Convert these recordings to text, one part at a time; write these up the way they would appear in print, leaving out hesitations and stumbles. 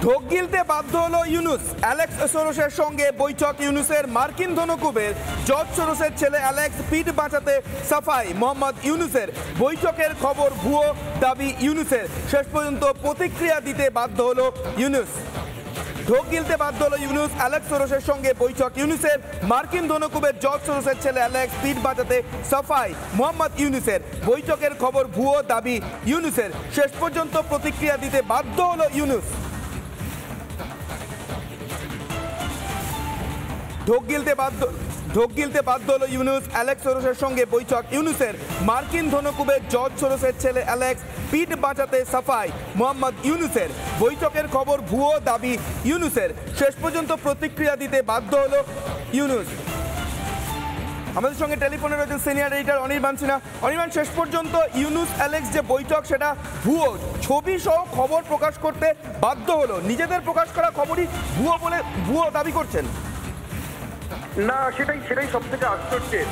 ঢোক গিলতে বাধ্য হলো ইউনুস। অ্যালেক্স সোরসের সঙ্গে বৈঠক ইউনুসের। মার্কিন ধনকুবের জর্জ সোরসের ছেলে অ্যালেক্স পিঠ বাঁচাতে সাফাই মোহাম্মদ ইউনুসের। বৈঠকের খবর ভুয়ো, দাবি ইউনুসের। শেষ পর্যন্ত প্রতিক্রিয়া দিতে বাধ্য হলো ইউনুস। ঢোক গিলতে বাধ্য হলো ইউনুস। অ্যালেক্স সোরসের সঙ্গে বৈঠক ইউনুসের। মার্কিন ধনকুবের জর্জ সোরসের ছেলে অ্যালেক্স পিঠ বাঁচাতে সাফাই মোহাম্মদ ইউনুসের। বৈঠকের খবর ভুয়ো, দাবি ইউনুসের। শেষ পর্যন্ত প্রতিক্রিয়া দিতে বাধ্য হলো ইউনুস। ঢোক গিলতে বাধ্য হলো ইউনুস। অ্যালেক্স সোরসের সঙ্গে বৈঠক ইউনুসের। মার্কিন ধনকুবের জর্জ সোরসের ছেলে অ্যালেক্স পিঠ বাঁচাতে সাফাই মোহাম্মদ ইউনুসের। বৈঠকের খবর ভুয়ো, দাবি ইউনুসের। শেষ পর্যন্ত প্রতিক্রিয়া দিতে বাধ্য হলো ইউনুস। আমাদের সঙ্গে টেলিফোনে রয়েছেন সিনিয়র এডিটর অনির্বাণ সিনহা। অনির্বাণ, শেষ পর্যন্ত ইউনুস অ্যালেক্স যে বৈঠক সেটা ভুয়ো, ছবি সহ খবর প্রকাশ করতে বাধ্য হলো। নিজেদের প্রকাশ করা খবরই ভুয়ো বলে ভুয়ো দাবি করছেন। না, সেটাই সব থেকে আশ্চর্যের।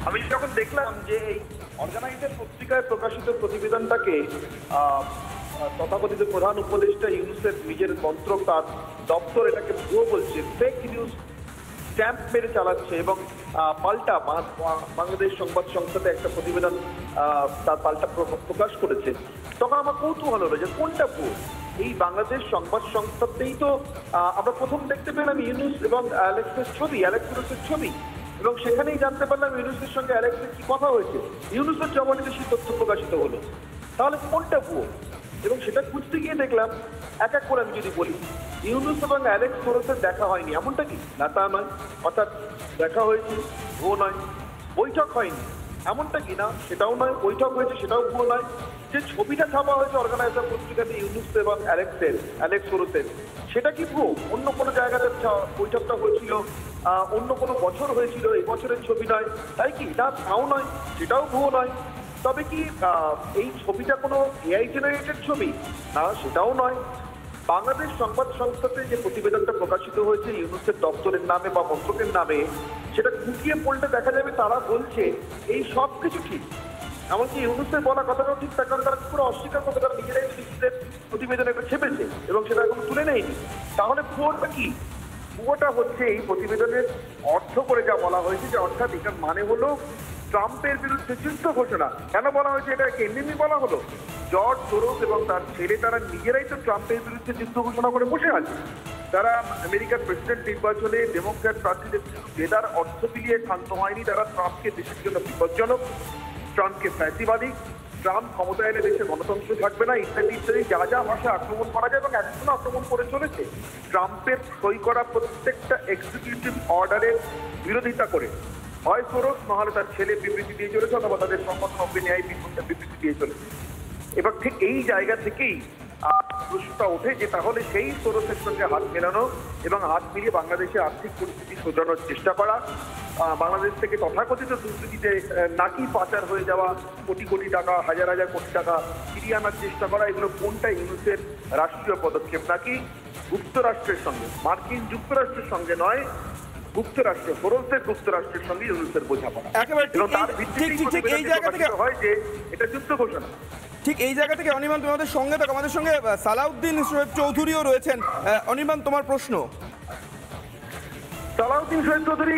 আমি যখন দেখলাম যে এই অর্গানাইজার পত্রিকায় প্রকাশিত প্রতিবেদনটাকে তথাকথিত প্রধান উপদেষ্টা ইউনুসের নিজের মন্ত্রক তার দপ্তর এটাকে ভুয়ো বলছে, ফেক নিউজ স্ট্যাম্প মেরে চালাচ্ছে এবং পাল্টা বাংলাদেশ সংবাদ সংস্থাতে একটা প্রতিবেদন তার পাল্টা প্রকাশ করেছে, তখন আমার কৌতূহল হলো যে কোনটা ভুয়ো। এই বাংলাদেশ সংবাদ সংস্থাতেই তো আমরা প্রথম দেখতে পেলাম ইউনুস এবং অ্যালেক্সের ছবি এবং সেখানেই জানতে পারলাম ইউনুসের সঙ্গে অ্যালেক্সের কি কথা হয়েছে। ইউনুসের জবানিতে সেই তথ্য প্রকাশিত হলো। তাহলে কোনটা ভুয়ো? এবং সেটা খুঁজতে গিয়ে দেখলাম, এক এক করে আমি যদি বলি, ইউনুস এবং অ্যালেক্স সোরসের দেখা হয়নি এমনটা কি? না, তা নয়। অর্থাৎ দেখা হয়েছে, ভুয়ো নয়। বৈঠক হয়নি এমনটা কি? না, সেটাও নয়। বৈঠক হয়েছে, সেটাও ভুয়ো নয়। যে ছবিটা ছাপা হয়েছে অর্গানাইজার পত্রিকাতে ইউনুস এবং অ্যালেক্স সোরসের, সেটা কি ভুয়ো? অন্য কোনো জায়গাতে বৈঠকটা হয়েছিল, অন্য কোনো বছর হয়েছিল, এই বছরের ছবি নয়, তাই কি? না, তাও নয়, সেটাও ভুয়ো নয়। তবে কি এই ছবিটা কোনো এআই জেনারেটেড ছবি? না, সেটাও নয়। বাংলাদেশ সংবাদ সংস্থাতে যে প্রতিবেদনটা প্রকাশিত হয়েছে ইউনুসের দপ্তরের নামে বা মন্ত্রকের নামে, সেটা খুঁটিয়ে পড়লে দেখা যাবে তারা বলছে এই সব কিছু ঠিক। এমনকি ইউনুসের বলা কথাটাও ঠিক, তার কারণ তারা পুরো অস্বীকার করতে, তারা নিজেরাই নিজেদের প্রতিবেদনে একটা ছেপেছে এবং সেটা এখন তুলে নেয়নি। তাহলে ভুয়োটা কি? ভুয়োটা হচ্ছে এই প্রতিবেদনের অর্থ করে যা বলা হয়েছে, যে অর্থাৎ এটার মানে হলো ট্রাম্পের বিরুদ্ধে যুদ্ধ ঘোষণা। কেন বলা হয়েছে? এটা এমনি বলা হলো, জর্জ সোরস এবং তার ছেলে তারা নিজেরাই তো ট্রাম্পের বিরুদ্ধে যুদ্ধ ঘোষণা করে বসে আছে। তারা আমেরিকার প্রেসিডেন্ট নির্বাচনে ডেমোক্র্যাট প্রার্থীদের জেতার অর্থ বিলিয়ে ক্ষান্ত হয়নি। তারা ট্রাম্পকে দেশের জন্য বিপজ্জনক, ট্রাম্পকে ফ্যাসিবাদী, ট্রাম্প ক্ষমতায় এলে দেশে গণতন্ত্র থাকবে না, ইত্যাদি ইত্যাদি যা যা ভাষা আক্রমণ করা যায় এবং এখনো আক্রমণ করে চলেছে। ট্রাম্পের সই করা প্রত্যেকটা এক্সিকিউটিভ অর্ডারের বিরোধিতা করে হয় সোরস, নাহলে তার ছেলে বিবৃতি দিয়ে চলেছে, অথবা তাদের সংগঠন ন্যায় বিবৃতি দিয়ে চলেছে। এবার ঠিক এই জায়গা থেকেই প্রশ্নটা ওঠে যে তাহলে সেই সোরসের সঙ্গে হাত মেলানো এবং হাত মিলিয়ে বাংলাদেশের আর্থিক পরিস্থিতি শোধরানোর চেষ্টা করা, বাংলাদেশ থেকে তথাকথিত দুর্নীতিতে নাকি পাচার হয়ে যাওয়া কোটি কোটি টাকা, হাজার হাজার কোটি টাকা ফিরিয়ে আনার চেষ্টা করা, এগুলো কোনটা ইউনুসের রাষ্ট্রীয় পদক্ষেপ নাকি যুক্তরাষ্ট্রের সঙ্গে, মার্কিন যুক্তরাষ্ট্রের সঙ্গে নয়, যুক্তরাষ্ট্র, সোরসের যুক্তরাষ্ট্রের সঙ্গে ইউনুসের বোঝাপড়া, এবং তার ভিত্তিতে হয় যে এটা যুদ্ধ ঘোষণা। ঠিক এই জায়গা থেকে অনির্বাণ, তোমাদের সঙ্গে থাকো, আমাদের সঙ্গে সালাউদ্দিন শোয়েব চৌধুরীও রয়েছেন। অনির্বাণ, তোমার প্রশ্ন। সালাউদ্দিন শোয়েব চৌধুরী,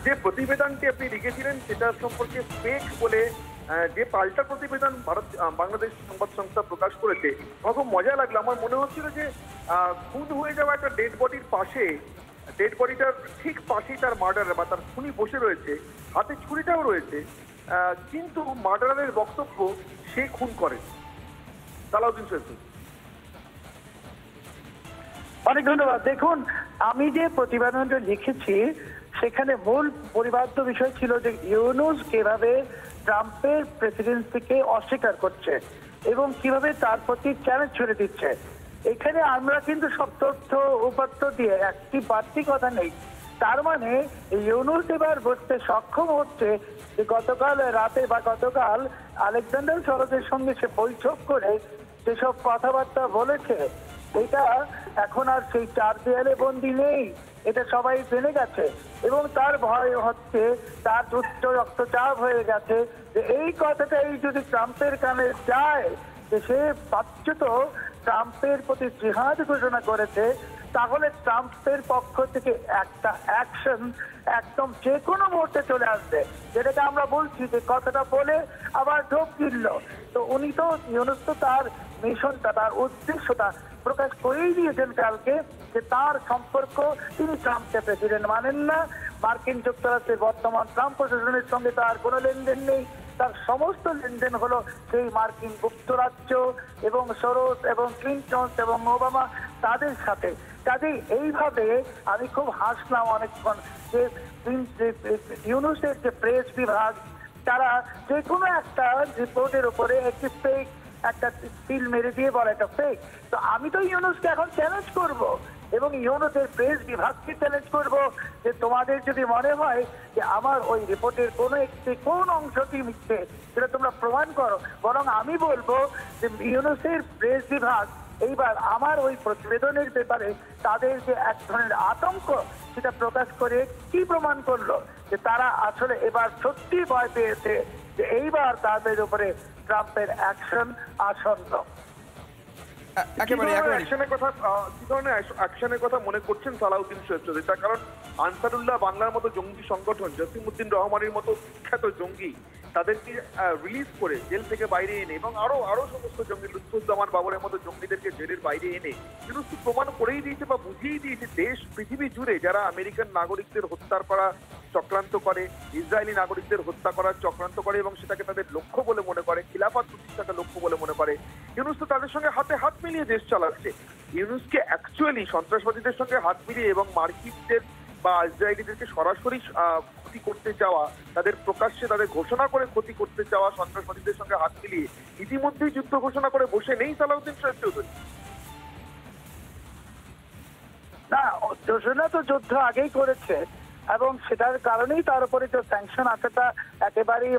যে প্রতিবেদনটি আপনি লিখেছিলেন সেটা সম্পর্কে ফেক বলে যে পাল্টা প্রতিবেদন বাংলাদেশ সংবাদ সংস্থা প্রকাশ করেছে, আমার খুব মজা লাগলো। আমার মনে হচ্ছিল যে খুন হয়ে যাওয়া একটা ডেড বডির পাশে, ডেড বডিটার ঠিক পাশেই তার মার্ডার বা তার খুনি বসে রয়েছে, হাতে ছুরিটাও রয়েছে, কিন্তু মার্ডারের বক্তব্য সে খুন করে। সালাউদ্দিন শোয়েব, অনেক ধন্যবাদ। দেখুন, আমি যে প্রতিবেদনটা লিখেছি সেখানে মূল পরিবাদ্য বিষয় ছিল যে ইউনুস কিভাবে ট্রাম্পের প্রেসিডেন্সিকে অস্বীকার করছে এবং কিভাবে তার প্রতি চ্যালেঞ্জ ছুড়ে দিচ্ছে। এখানে আমরা কিন্তু সব তথ্য উপাত্ত দিয়ে একটি বাড়তি কথা নেই। তার মানে ইউনুস এবার বুঝতে সক্ষম হচ্ছে যে গতকাল রাতে বা গতকাল আলেকজান্ডার সোরসের সঙ্গে সে বৈঠক করে যেসব কথাবার্তা বলেছে, এটা এখন আর সেই চার দেয়ালে বন্দী নেই, এটা সবাই জেনে গেছে এবং তার ভয় হচ্ছে, তার উচ্চ রক্তচাপ হয়ে গেছে যে এই কথাটাই যদি ট্রাম্পের কানে যায় যে সে বাচ্চত ট্রাম্পের প্রতি জিহাদ ঘোষণা করেছে, তাহলে ট্রাম্পের পক্ষ থেকে একটা অ্যাকশন একদম যে কোনো মুহূর্তে চলে আসবে, যেটাকে আমরা বলছি যে কথাটা বলে আবার ঢোক গিলল। তো উনি তো ইউনুস তো তার মিশনটা, তার উদ্দেশ্যটা প্রকাশ করেই দিয়েছেন কালকে, যে তার সম্পর্ক, তিনি ট্রাম্পকে প্রেসিডেন্ট মানেন না, মার্কিন যুক্তরাষ্ট্রের বর্তমান ট্রাম্প প্রশাসনের সঙ্গে তার কোনো লেনদেন নেই, তার সমস্ত লেনদেন হলো সেই মার্কিন যুক্তরাজ্য এবং সোরস এবং ক্লিনটন এবং ওবামা তাদের সাথে। কাজেই এইভাবে আমি খুব হাসলাম অনেকক্ষণ যে ইউনুসের যে প্রেস বিভাগ, তারা যে কোনো একটা রিপোর্টের উপরে একটি ফেক একটা সিল মেরে দিয়ে বলে এটা ফেক। তো আমি তো ইউনুসকে এখন চ্যালেঞ্জ করব এবং ইউনুসের প্রেস বিভাগকে চ্যালেঞ্জ করব যে তোমাদের যদি মনে হয় যে আমার ওই রিপোর্টের কোন অংশটি মিথ্যে সেটা তোমরা প্রমাণ করো, বরং আমি বলবো যে ইউনুসের প্রেস বিভাগ এইবার আমার ওই প্রতিবেদনের ব্যাপারে তাদের যে এক ধরনের আতঙ্ক সেটা প্রকাশ করে কি প্রমাণ করলো যে তারা আসলে এবার সত্যি ভয় পেয়েছে যে এইবার তাদের উপরে ট্রাম্পের অ্যাকশন আসন্ন। কি ধরনের অ্যাকশনের কথা মনে করছেন সালাউদ্দিন সৈয়দ চৌধুরী? তার কারণ আনসারুল্লাহ বাংলার মতো জঙ্গি সংগঠন, জসিমউদ্দিন রহমানের মতো বিখ্যাত জঙ্গি, তাদেরকে রিলিজ করে জেল থেকে বাইরে এনে এবং আরো সমস্ত জঙ্গি, লুৎফুজ্জামান বাবরের মতো জঙ্গিদেরকে জেলের বাইরে এনে ইউনুস প্রমাণ করেই দিয়েছে বা বুঝিয়েই দিয়েছে দেশ পৃথিবী জুড়ে যারা আমেরিকান নাগরিকদের হত্যার করা চক্রান্ত করে, ইসরায়েলি নাগরিকদের হত্যা করার চক্রান্ত করে এবং সেটাকে তাদের লক্ষ্য বলে মনে করে, খিলাফত প্রতিষ্ঠাকে লক্ষ্য বলে মনে করে, ইউনুস তো তাদের সঙ্গে হাতে হাত মিলিয়ে দেশ চালাচ্ছে। ইউনুসকে অ্যাকচুয়ালি সন্ত্রাসবাদীদের সঙ্গে হাত মিলিয়ে এবং মার্কিনদের বা ইসরায়েলিদেরকে সরাসরি ক্ষতি করতে চাওয়া, তাদের প্রকাশ্যে তাদের ঘোষণা করে ক্ষতি করতে চাওয়া সন্ত্রাসবাদীদের সঙ্গে হাত মিলিয়ে ইতিমধ্যেই যুদ্ধ ঘোষণা করে বসে নেই সালাউদ্দিন সৈয়দ চৌধুরী। না, ঘোষণা তো যুদ্ধ আগেই করেছে এবং সেটার কারণেই তার উপরে যে স্যাংশন আসাটা একেবারেই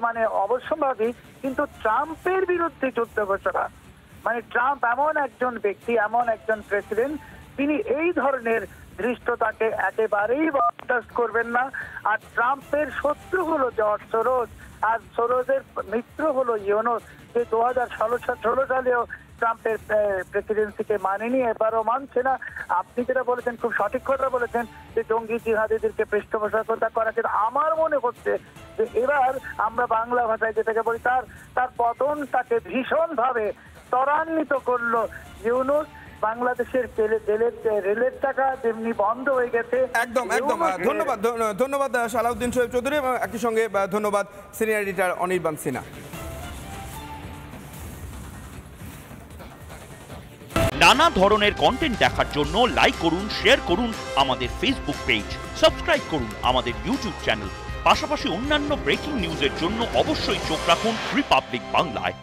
অবশ্যম্ভাবী। কিন্তু ট্রাম্পের বিরুদ্ধে যুদ্ধ ঘোষণা, ট্রাম্প এমন একজন ব্যক্তি, এমন একজন প্রেসিডেন্ট, তিনি এই ধরনের ধৃষ্টতাকে একেবারেই বরদাস্ত করবেন না। আর ট্রাম্পের শত্রু হলো জর্জ সোরস, আর সোরসের মিত্র হলো ইউনুস, যে 2016 সালেও ট্রাম্পের প্রেসিডেন্সিকে মানেনি, এবারও মানছে না। আপনি যেটা বলেছেন খুব সঠিক কথা বলেছেন যে জঙ্গি জিহাদিদেরকে পৃষ্ঠপোষকতা করা, কিন্তু আমার মনে হচ্ছে যে এবার আমরা বাংলা ভাষায় যেটাকে বলি তার পতনটাকে ভীষণভাবে ত্বরান্বিত করলো ইউনুস। বাংলাদেশের রেলের টাকা যেমনি বন্ধ হয়ে গেছে। একদম ধন্যবাদ সালাউদ্দিন সৈয়দ চৌধুরী এবং একই সঙ্গে ধন্যবাদ সিনিয়র এডিটর অনির্বাণ সিনহা। নানা ধরনের কন্টেন্ট দেখার জন্য লাইক করুন, শেয়ার করুন আমাদের ফেসবুক পেজ, সাবস্ক্রাইব করুন আমাদের ইউটিউব চ্যানেল। পাশাপাশি অন্যান্য ব্রেকিং নিউজের জন্য অবশ্যই চোখ রাখুন রিপাবলিক বাংলায়।